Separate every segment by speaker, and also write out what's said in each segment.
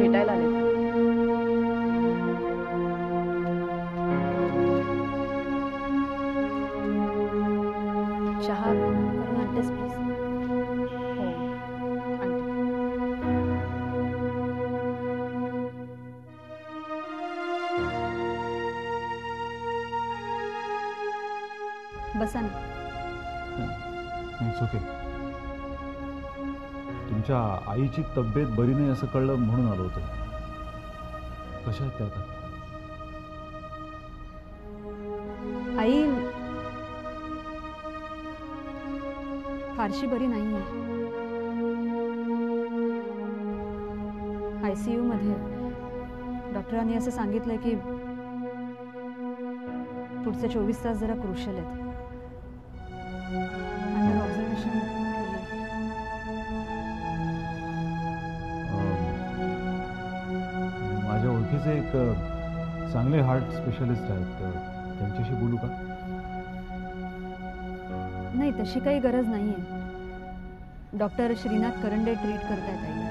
Speaker 1: भेटायला आले. चहा करून आणतेस प्लीज? हो आणते. बसा ना.
Speaker 2: It's okay. तुमच्या आईची तब्येत बरी नाही असं कळलं म्हणून आलो होतो. कशा आहेत त्या आता?
Speaker 3: आई फारशी बरी नाहीये. ICU मध्ये. डॉक्टरांनी असं सांगितलंय की पुढचे 24 तास जरा क्रुशियल आहेत. अंडर ऑब्झर्वेशन
Speaker 2: माझ्या ओळखीचे एक चांगले हार्ट स्पेशलिस्ट आहेत, त्यांच्याशी बोलू का?
Speaker 3: नाही, तशी काही गरज नाहीये. डॉक्टर श्रीनाथ करंडे ट्रीट करतायत आईला.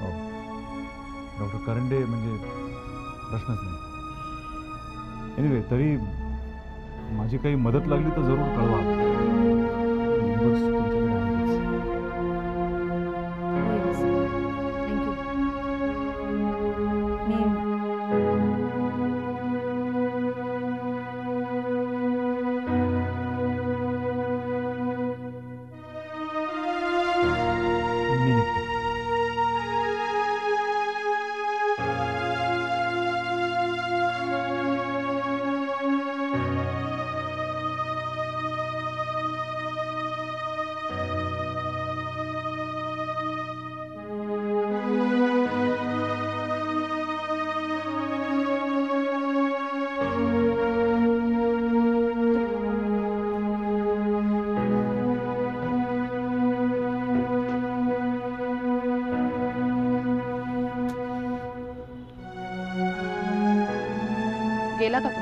Speaker 2: हो, डॉक्टर करंडे म्हणजे प्रश्नच नाही. एनिवे, तरी माझी काही मदत लागली तर जरूर कळवा. नंबर्स तुमच्याकडे आहेतच.
Speaker 3: थँक्यू. मी
Speaker 2: निघतो.
Speaker 1: गेला का तो?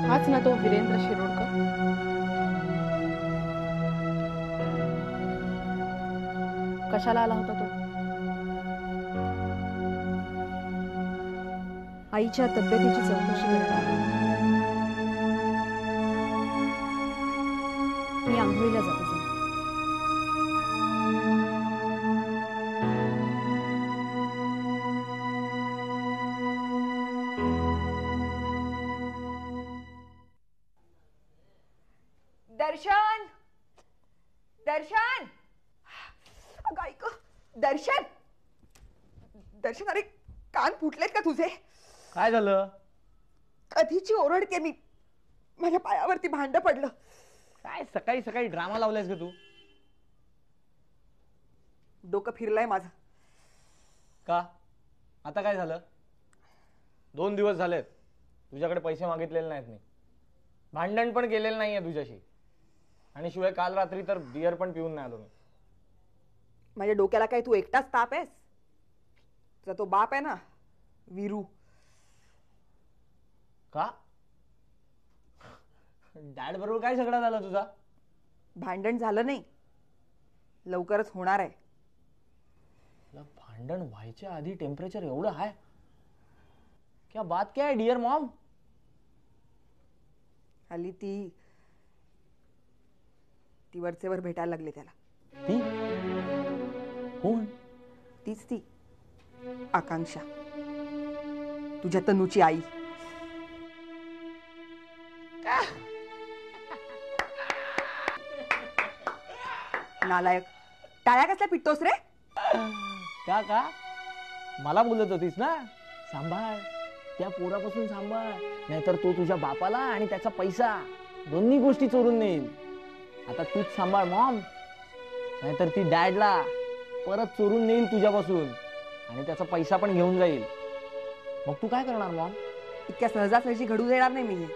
Speaker 1: हाच ना तो वीरेंद्र शिरोडकर? कशाला आला होता तो?
Speaker 3: आईच्या तब्येतीची चौकशी करायला. मी आंघोळीला जाते.
Speaker 4: दर्शन, दर्शन, अगं ऐक, दर्शन, दर्शन, अरे कान फुटलेत का तुझे?
Speaker 5: काय झालं?
Speaker 4: कधीची ओरडते मी, माझ्या पायावरती भांड पडलं.
Speaker 5: काय सकाळी सकाळी ड्रामा लावलायस का तू?
Speaker 4: डोकं फिरलंय माझं.
Speaker 5: का? आता काय झालं? 2 दिवस झालेत तुझ्याकडे पैसे मागितलेले नाहीत मी. भांडण पण केलेलं नाहीये तुझ्याशी. आणि शिवाय काल रात्री तर बियर पण पिऊन नाही आलो मी.
Speaker 4: माझ्या डोक्याला काय तू एकटाच ताप आहेस? तुझा तो बाप आहे ना, वीरू.
Speaker 5: का? डॅड बरोबर काय झगडा झाला तुझा?
Speaker 4: भांडण झालं नाही, लवकरच होणार आहे.
Speaker 5: भांडण व्हायच्या आधी टेम्परेचर एवढं हाय? क्या बात क्या है डियर मॉम?
Speaker 4: हल्ली ती वरचेवर भेटायला लागले त्याला.
Speaker 5: ती कोण?
Speaker 4: तीच ती आकांक्षा, तुझ्या तनूची आई. नालायक, टाळ्या कसल्या पिटतोस रे?
Speaker 5: का मला बोलत होतीस ना, सांभाळ त्या पोरापासून सांभाळ, नाहीतर तो तुझ्या बापाला आणि त्याचा पैसा दोन्ही गोष्टी चोरून नेईल. आता तूच सांभाळ मॉम, नाहीतर ती डॅडला परत चोरून नेईल तुझ्यापासून आणि त्याचा पैसा पण घेऊन जाईल. मग तू काय करणार मॉम?
Speaker 4: इतक्या सहजासहजी घडू देणार नाही मी हे.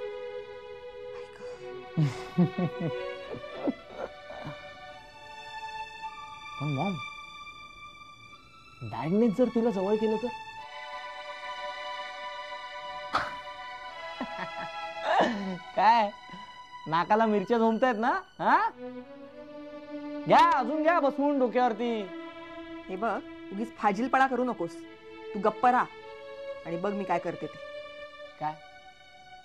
Speaker 5: पण मॉम, डॅडनेच जर तिला जवळ केलं तर? काय नाकाला मिरच्या झोमतायत ना? हा, घ्या अजून घ्या बसवून डोक्यावरती.
Speaker 4: हे बघ, उगीच फाजीलपणा करू नकोस. तू गप्प राहा आणि बघ मी काय करते ते.
Speaker 5: काय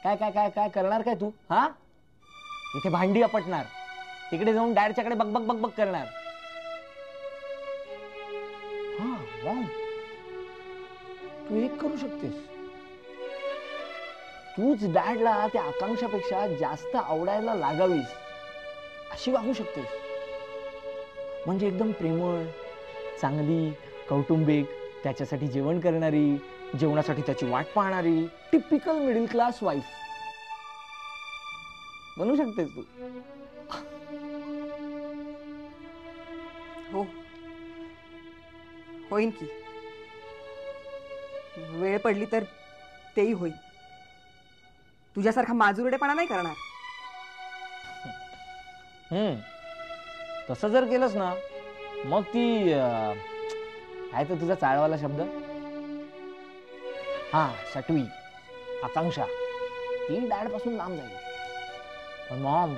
Speaker 5: काय काय काय काय करणार काय तू? हा, इथे भांडी आपटणार, तिकडे जाऊन डॅडच्याकडे बक बक बक बक करणार. हा वाव, तू एक करू शकतेस. तूच डॅडला त्या आकांक्षापेक्षा जास्त आवडायला लागावीस अशी वागू शकतेस. म्हणजे एकदम प्रेमळ, चांगली, कौटुंबिक, त्याच्यासाठी जेवण करणारी, जेवणासाठी त्याची वाट पाहणारी, टिपिकल मिडल क्लास वाईफ बनू शकतेस तू.
Speaker 4: हो, होईन की. वेळ पडली तर तेही होईल. तुझ्यासारखा माजुरडेपणा नाही करणार.
Speaker 5: तसं जर केलंस ना, मग ती काय तर तुझा चाळवाला शब्द, हा सटवी आकांक्षा, ती डॅड पासून लांब जाईल. पण मॉम,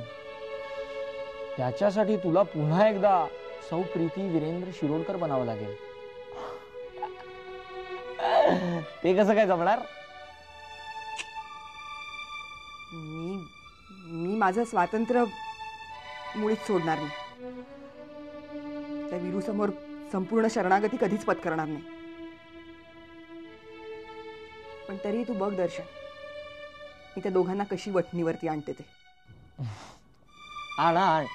Speaker 5: त्याच्यासाठी तुला पुन्हा एकदा सौ प्रीती वीरेंद्र शिरोडकर बनावं लागेल. ते कसं काय जमणार?
Speaker 4: मी माझं स्वातंत्र्य मुळीच सोडणार नाही. त्या वीरू समोर संपूर्ण शरणागती कधीच पत्करणार नाही. पण तरी तू बघ दर्शन, मी त्या दोघांना कशी वठणीवरती आणते ते.
Speaker 5: आण.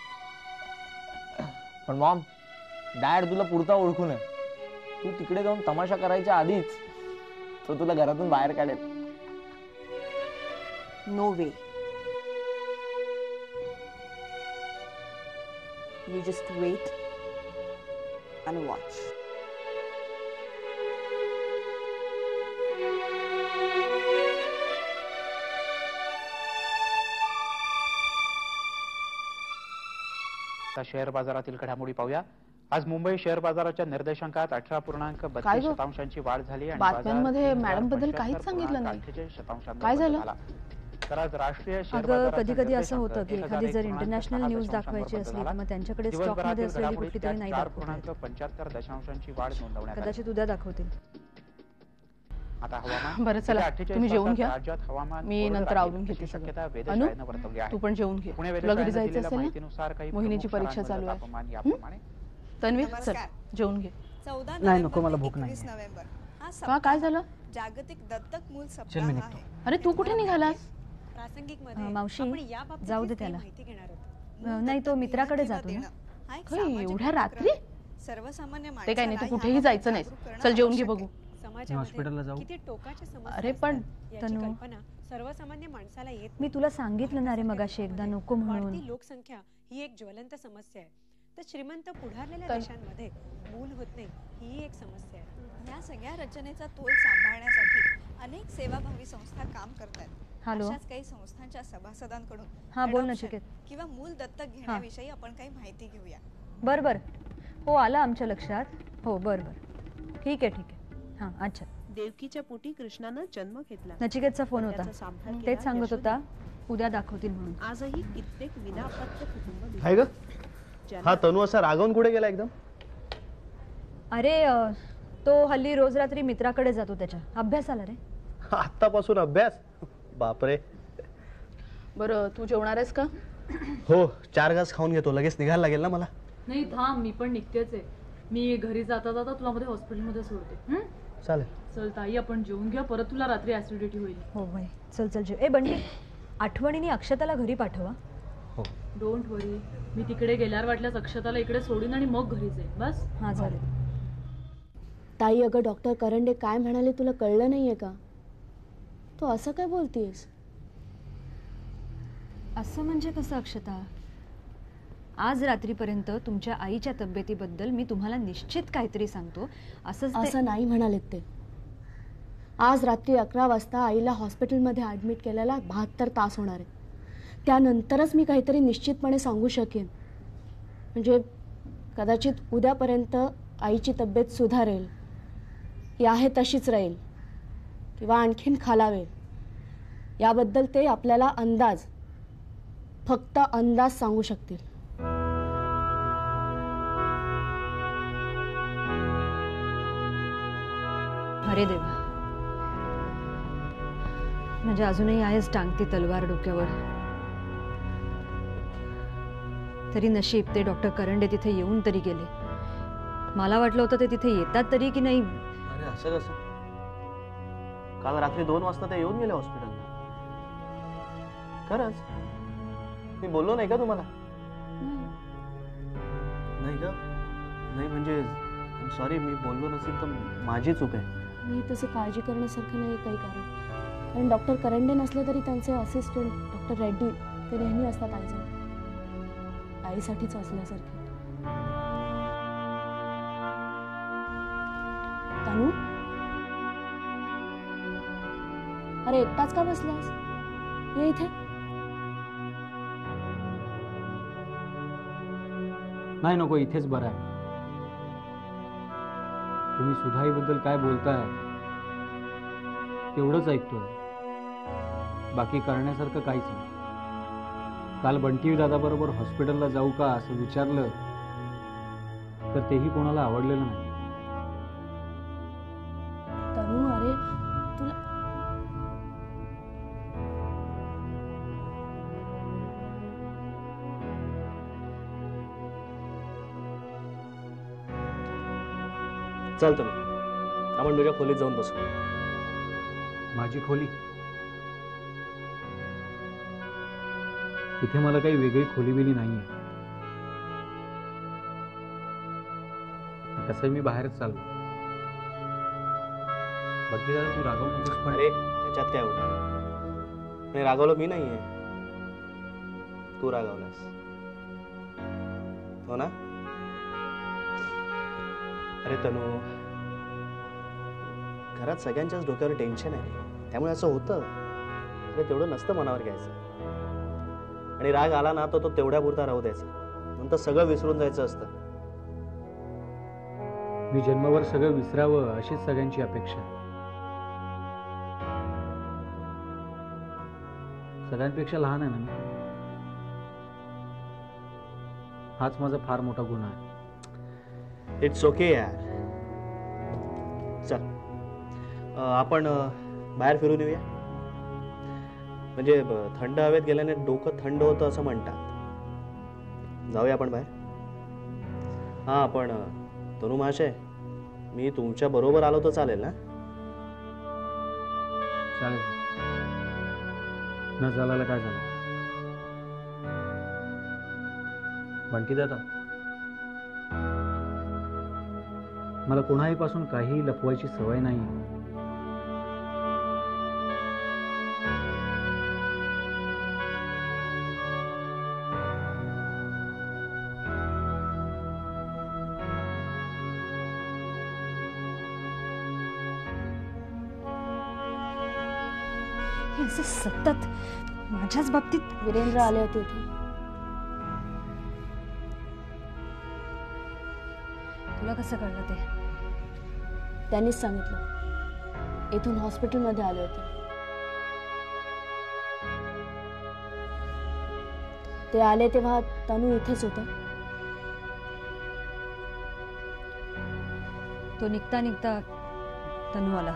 Speaker 5: पण मॉम, डॅड तुला पुरता ओळखून आहे. तू तिकडे जाऊन तमाशा करायच्या आधीच तो तुला घरातून बाहेर काढेल.
Speaker 4: No way. You just wait and watch.
Speaker 6: आता शेअर बाजारातील घडामोडी पाहूया. आज मुंबई शेअर बाजाराच्या निर्देशांकात 18.32% वाढ झाली आणि
Speaker 1: बातम्यांमध्ये मॅडम बद्दल काहीच सांगितलं नाही. काय झालं?
Speaker 6: तर आज राष्ट्रीय शेअर
Speaker 3: अगं
Speaker 6: बाजाराच्या
Speaker 3: कधी कधी असं होतं की
Speaker 6: निर्देशांकात
Speaker 3: एखादी जर
Speaker 6: 1.6%
Speaker 3: इंटरनॅशनल न्यूज
Speaker 6: झाला.
Speaker 3: दाखवायची असली तर मग त्यांच्याकडे
Speaker 6: दिवसभरातील
Speaker 3: स्टॉकमध्ये असलेली
Speaker 6: घडामोडीत
Speaker 3: कुठली तरी नाही दाखवत.
Speaker 6: 4.75% वाढ नोंदवण्यात आली.
Speaker 3: कदाचित उद्या दाखवतील.
Speaker 6: आता हवामान.
Speaker 1: बरं चला, तुम्ही जेवून घ्या.
Speaker 6: राज्यात हवामान
Speaker 1: मी
Speaker 6: कोरडं
Speaker 1: नंतर
Speaker 6: राहील
Speaker 1: आवरून घेते
Speaker 6: अशी
Speaker 1: सगळं.
Speaker 6: शक्यता
Speaker 1: अनु,
Speaker 6: वेधशाळेनं वर्तवली आहे.
Speaker 1: तू पण जेवून घे.
Speaker 6: पुणे
Speaker 1: तुला घरी
Speaker 6: वेधशाळेनं
Speaker 1: जायचं
Speaker 6: दिलेल्या
Speaker 1: असेल ना?
Speaker 6: माहितीनुसार काही
Speaker 1: मोहिनीची
Speaker 6: प्रमुख
Speaker 1: परीक्षा चालू आहे.
Speaker 6: तापमान याप्रमाणे.
Speaker 1: तन्वी, चल जेवून घे.
Speaker 7: नाही नको, मला भूक नाही.
Speaker 1: का, काय झालं?
Speaker 7: जागतिक दत्तक मूल सप्ताह आहे.
Speaker 1: अरे तू कुठे निघालास?
Speaker 3: मावशी, जाऊ दे त्याला. नाही, तो मित्राकडे जातो ना.
Speaker 1: एवढ्या रात्री?
Speaker 7: सर्वसामान्य
Speaker 1: ते काय नाही, तू कुठेही जायचं नाही. चल जेवून घे बघू.
Speaker 2: हॉस्पिटलला जाऊ.
Speaker 1: अरे पण
Speaker 3: तनु,
Speaker 8: सर्वसामान्य माणसाला येत
Speaker 3: मी तुला सांगितलं ना रे मगाशी एकदा नको म्हणून.
Speaker 8: वाढती लोकसंख्या ही एक ज्वलंत समस्या आहे. तर श्रीमंत पुढारलेल्या देशांमध्ये मूल होत नाही ही एक समस्या आहे.
Speaker 7: या सगळ्या रचनेचा तोल सांभाळण्यासाठी अनेक सेवाभावी संस्था काम करतात.
Speaker 3: हॅलो.
Speaker 7: अशाच काही संस्थांच्या सभासदांकडून
Speaker 3: हा, बोल ना
Speaker 7: adoption
Speaker 3: चिकेत.
Speaker 7: किंवा मूल दत्तक घेण्याविषयी आपण काही माहिती घेऊया.
Speaker 3: बर. हो, आलं आमच्या लक्षात. हो, बर. ठीक आहे. हां, अच्छा.
Speaker 9: देवकीच्या पोटी कृष्णानं जन्म घेतला.
Speaker 3: नचिकेतचा फोन होता.
Speaker 9: त्याचा सांभाळ केला
Speaker 3: तेच सांगत
Speaker 9: यशोदा.
Speaker 3: होता उद्या दाखवतील म्हणून.
Speaker 9: आजही कित्येक विनापत्य कुटुंब दिसतात.
Speaker 10: आहे ग? हा तनू असा रागावून कुठे गेला एकदम?
Speaker 3: अरे तो हल्ली रोज रात्री मित्राकडे जातो त्याच्या अभ्यासाला रे.
Speaker 10: आतापासून अभ्यास? बापरे.
Speaker 1: बरं, तू जेवणार आहेस का?
Speaker 10: हो, 4 घास खाऊन घेतो, लगेच निघायला लागेल ना मला.
Speaker 11: नाही थांब, मी पण निघतेच आहे. मी घरी जाता जाता तुला मध्ये हॉस्पिटलमध्ये सोडते.
Speaker 10: चालेल.
Speaker 11: चल ताई, आपण जेवून घ्या, परत तुला रात्री ऍसिडिटी होईल.
Speaker 3: हो भाई, चल जेव. ए बंटी, आठवणीने अक्षताला घरी पाठवा.
Speaker 10: हो.
Speaker 11: डोंट वरी, मी तिकडे गेल्यावर वाटल्यास अक्षताला इकडे सोडून आणि मग घरी जाईल. बस.
Speaker 3: हा, झालं.
Speaker 12: ताई, अगं डॉक्टर करंडे काय म्हणाले तुला कळलं नाहीये का? तू असं काय बोलतीयस?
Speaker 3: असं म्हणजे कसं अक्षता? आज रात्रीपर्यंत तुमच्या आईच्या तब्येतीबद्दल मी तुम्हाला निश्चित काहीतरी सांगतो
Speaker 12: असं नाही म्हणालेत ते. आज रात्री 11 वाजता आईला हॉस्पिटलमध्ये ॲडमिट केल्याला 72 तास होणार आहेत. त्यानंतरच मी काहीतरी निश्चितपणे सांगू शकेन. म्हणजे कदाचित उद्यापर्यंत आईची तब्येत सुधारेल, ही आहे तशीच राहील, किंवा आणखीन खालावेल. याबद्दल ते आपल्याला अंदाज, फक्त अंदाज सांगू शकतील.
Speaker 3: अरे देवा, म्हणजे अजूनही आहेच टांगती तलवार डोक्यावर. तरी नशीब ते डॉक्टर करंडे तिथे येऊन तरी गेले. मला वाटलं होतं ते तिथे येतात तरी की नाही.
Speaker 10: अरे असं कसं? काल रात्री 2 वाजता ते येऊन गेले हॉस्पिटलला. खरंच? मी बोललो नाही का तुम्हाला? नाही का? नाही म्हणजे सॉरी, मी बोललो नसेल तर माझी चूक आहे.
Speaker 12: मी तसं काळजी करण्यासारखं नाही काही कारण. कारण डॉक्टर करंडे नसले तरी त्यांचे असिस्टंट डॉक्टर रेड्डी ते नेहमी असतात आईजवळ, आईसाठीच असल्यासारखे. तनू, अरे एकटाच का बसलास? ये इथे.
Speaker 13: नाही नको, इथेच बरं आहे. तुम्ही सुधाईबद्दल काय बोलताय तेवढंच ऐकतोय, बाकी करण्यासारखं काहीच नाही. काल बंटी दादा बरोबर हॉस्पिटलला जाऊ का असं विचारलं तर तेही कोणाला आवडलेलं नाही.
Speaker 12: तनू, अरे तुला
Speaker 10: चालतं ना, आपण तुझ्या खोलीत जाऊन बसू.
Speaker 13: माझी खोली? इथे मला काही वेगळी खोली बिली नाहीये. कसंही मी बाहेरच चाललो. बाकी दादा तू रागवू नकोस. पण
Speaker 10: अरे त्याच्यात काय एवढं? नाही रागवलं मी नाहीये, तू रागवलास हो ना? अरे तनू, घरात सगळ्यांच्याच डोक्यावर टेन्शन आहे, त्यामुळे असं होतं. अरे तेवढं नसतं मनावर घ्यायचं. आणि राग आला ना तर तो तेवढ्यापुरता राहू द्यायचा, नंतर सगळं विसरून जायचं असतं.
Speaker 13: मी जन्मावर सगळं विसरावं अशीच सगळ्यांची अपेक्षा आहे. सगळ्यांपेक्षा लहान आहे ना मी. हाच माझा फार मोठा गुन्हा आहे.
Speaker 10: इट्स ओके यार. चल आपण बाहेर फिरून येऊया. म्हणजे थंड हवेत गेल्याने डोकं थंड होतं असं म्हणतात. जाऊया आपण बाहेर. हां पण तनू महाशय, मी तुमच्या बरोबर आलो तर चालेल ना?
Speaker 13: चालेल न चालायला काय झालं? बंटी दादा, मला कोणाहीपासून काहीही लपवायची सवय नाही.
Speaker 3: हे असं सतत माझ्याच बाबतीत.
Speaker 12: वीरेंद्र आले होते इथे.
Speaker 3: तुला कसं कळलं ते?
Speaker 12: त्यांनीच सांगितलं. इथून हॉस्पिटलमध्ये आले होते. ते आले तेव्हा तनू इथेच होता.
Speaker 3: तो निघता निघता तनू आला.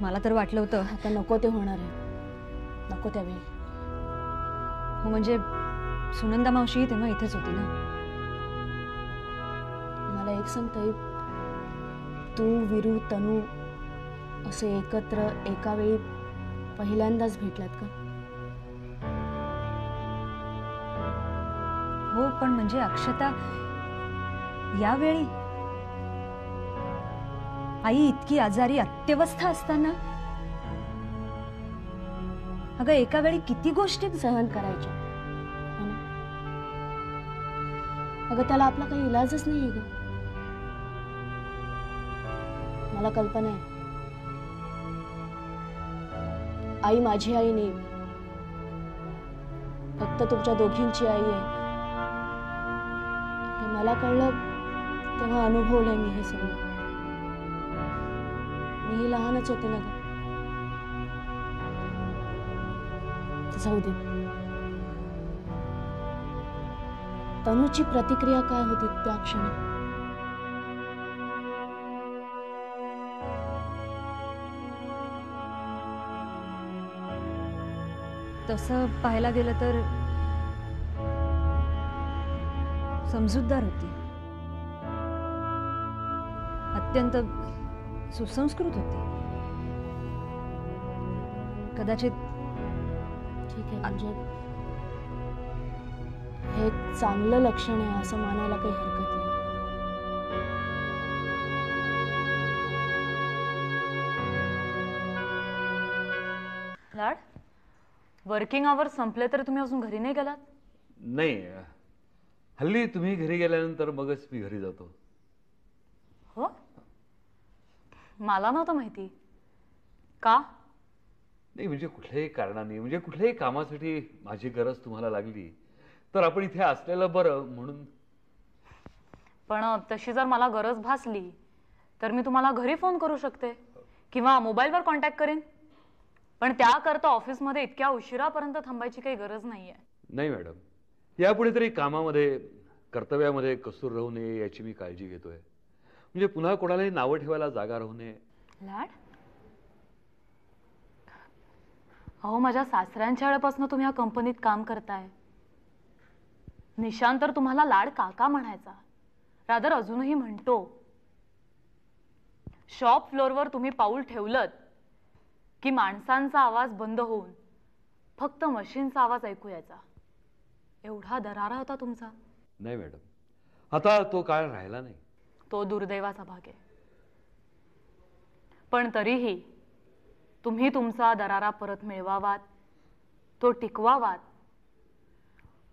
Speaker 3: मला तर वाटलं होतं
Speaker 12: आता नको ते होणार आहे, नको त्यावेळी.
Speaker 3: हो म्हणजे सुनंदा मावशी तेव्हा इथेच होती ना.
Speaker 12: मला एक सांगताय, तू वीरू तनू असे एकत्र एका वेळी पहिल्यांदाच भेटलात का?
Speaker 3: हो पण म्हणजे अक्षता, यावेळी आई इतकी आजारी अत्यवस्था असताना अगं एका वेळी किती गोष्टी
Speaker 12: सहन करायच्या. अगं त्याला आपला काही इलाजच नाहीये ग. मला कल्पना आहे, आई माझी आई नाही, फक्त तुमच्या दोघींची आई आहे. हे मला कळलं तेव्हा अनुभवलंय मी हे सगळं. मीही लहानच होते ना ग. जाऊ दे. तनूची प्रतिक्रिया काय होती त्या क्षणी?
Speaker 3: तसं पाहायला गेलं तर समजूतदार होती, अत्यंत सुसंस्कृत होती. कदाचित
Speaker 12: ठीक आहे, म्हणजे हे एक चांगलं लक्षण आहे असं मानायला काही हरकत नाही.
Speaker 11: लाड, वर्किंग आवर संपले तर तुम्ही अजून घरी नाही गेलात?
Speaker 14: नाही, हल्ली तुम्ही घरी गेल्यानंतर मगच मी घरी जातो.
Speaker 11: हो, मला नव्हतं माहिती. का?
Speaker 14: नाही म्हणजे कुठल्याही कारणाने, म्हणजे कुठल्याही कामासाठी माझी गरज तुम्हाला लागली तर आपण इथे असलेलं बरं म्हणून.
Speaker 11: पण तशी जर मला गरज भासली तर मी तुम्हाला घरी फोन करू शकते किंवा मोबाईलवर कॉन्टॅक्ट करेन. पण त्याकरता ऑफिसमध्ये इतक्या उशिरापर्यंत थांबायची काही गरज नाहीये.
Speaker 14: नाही मॅडम, यापुढे तरी कामामध्ये, कर्तव्यामध्ये कसूर राहू नये याची मी काळजी घेतोय. म्हणजे पुन्हा कोणालाही नावं ठेवायला जागा राहू नये.
Speaker 11: लाड, अहो माझ्या सासऱ्यांच्या वेळेपासून तुम्ही या कंपनीत काम करताय. निशांत तर तुम्हाला लाड काका म्हणायचा, रादर अजूनही म्हणतो. शॉप फ्लोअरवर तुम्ही पाऊल ठेवलत की माणसांचा आवाज बंद होऊन फक्त मशीनचा आवाज ऐकू यायचा. एवढा दरारा होता तुमचा.
Speaker 14: नाही मॅडम, आता तो काळ राहिला नाही.
Speaker 11: तो दुर्दैवाचा भाग आहे. पण तरीही तुम्ही तुमचा दरारा परत मिळवावात, तो टिकवावात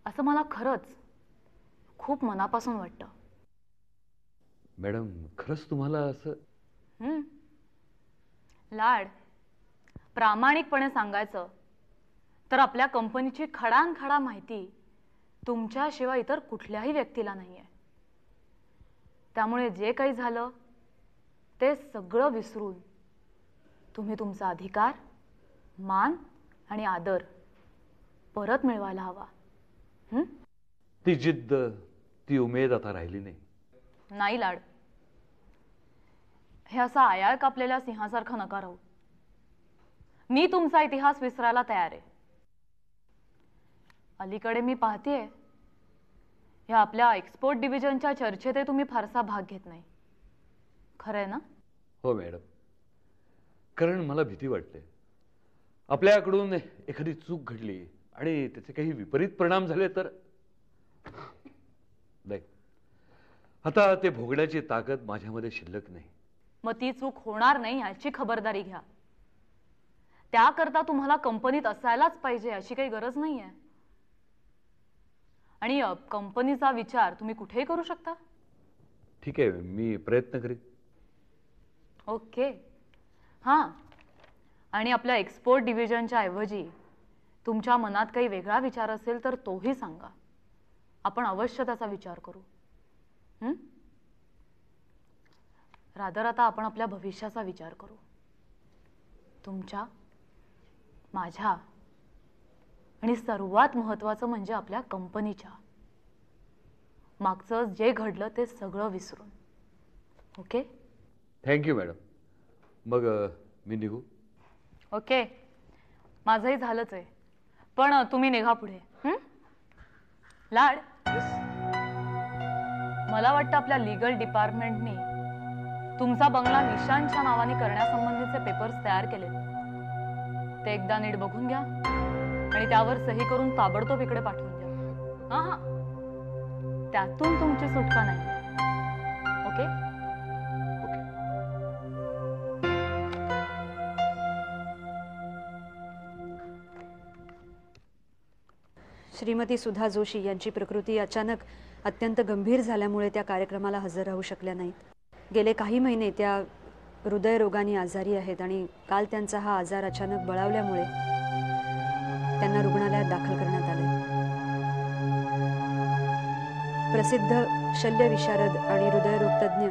Speaker 11: असं मला खरंच खूप मनापासून वाटतं.
Speaker 14: मॅडम, खरंच तुम्हाला असं?
Speaker 11: लाड, प्रामाणिकपणे सांगायचं तर आपल्या कंपनीची खडानखडा माहिती तुमच्याशिवाय इतर कुठल्याही व्यक्तीला नाहीये. त्यामुळे जे काही झालं ते सगळं विसरून तुम्ही तुमचा अधिकार, मान आणि आदर परत मिळवायला हवा.
Speaker 14: ती जिद्द, ती उमेद आता राहिली नाही.
Speaker 11: नाही लाड, हे असं आयाळ कापलेल्या सिंहासारखं नका राहू. मी तुमचा इतिहास विसरायला तयार आहे. अलीकडे मी पाहतेय या आपल्या एक्सपोर्ट डिव्हिजनच्या चर्चेत तुम्ही फारसा भाग घेत नाही. खरंय ना?
Speaker 14: हो मॅडम, कारण मला भीती वाटते आपल्याकडून एखादी चूक घडली आणि त्याचे काही विपरीत परिणाम झाले तर. नाही, आता ते भोगण्याची ताकद माझ्यामध्ये शिल्लक नाही.
Speaker 11: मग ती चूक होणार नाही याची खबरदारी घ्या. त्याकरता तुम्हाला कंपनीत असायलाच पाहिजे अशी काही गरज नाहीये. आणि कंपनीचा विचार तुम्ही कुठेही करू शकता.
Speaker 14: ठीक आहे, मी प्रयत्न करीन.
Speaker 11: ओके. हां, आणि आपल्या एक्सपोर्ट डिव्हिजनच्या ऐवजी तुमच्या मनात काही वेगळा विचार असेल तर तोही सांगा. आपण अवश्य त्याचा विचार करू. रादर आता आपण आपल्या भविष्याचा विचार करू. तुमच्या, माझ्या आणि सर्वात महत्त्वाचं म्हणजे आपल्या कंपनीच्या. मागचं जे घडलं ते सगळं विसरून. ओके?
Speaker 14: Thank you madam. मग मी निघू?
Speaker 11: ओके, माझंही झालंच आहे. पण तुम्ही निघा पुढे. लाड, मला वाटतं आपल्या लीगल डिपार्टमेंटनी तुमचा बंगला निशांतच्या नावाने करण्यासंबंधीचे पेपर्स तयार केलेत. ते एकदा नीट बघून घ्या आणि त्यावर सही करून ताबडतोब इकडे पाठवून द्या. हां, त्यातून तुमची सुटका नाही. ओके?
Speaker 3: श्रीमती सुधा जोशी यांची प्रकृती अचानक अत्यंत गंभीर झाल्यामुळे त्या कार्यक्रमाला हजर राहू शकल्या नाहीत. गेले काही महिने त्या हृदयरोगाने आजारी आहेत आणि काल त्यांचा हा आजार अचानक बळावल्यामुळे त्यांना रुग्णालयात दाखल करण्यात आले. प्रसिद्ध शल्यविशारद आणि हृदयरोग तज्ज्ञ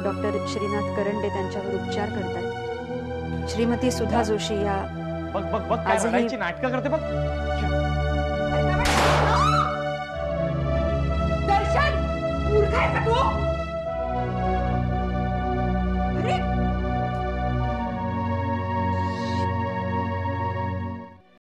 Speaker 3: डॉक्टर श्रीनाथ करंडे त्यांच्यावर उपचार करतात. श्रीमती सुधा जोशी या आजही
Speaker 5: नाटकं करते बघ.
Speaker 4: दर्शन, मूर्ख आहे का तू?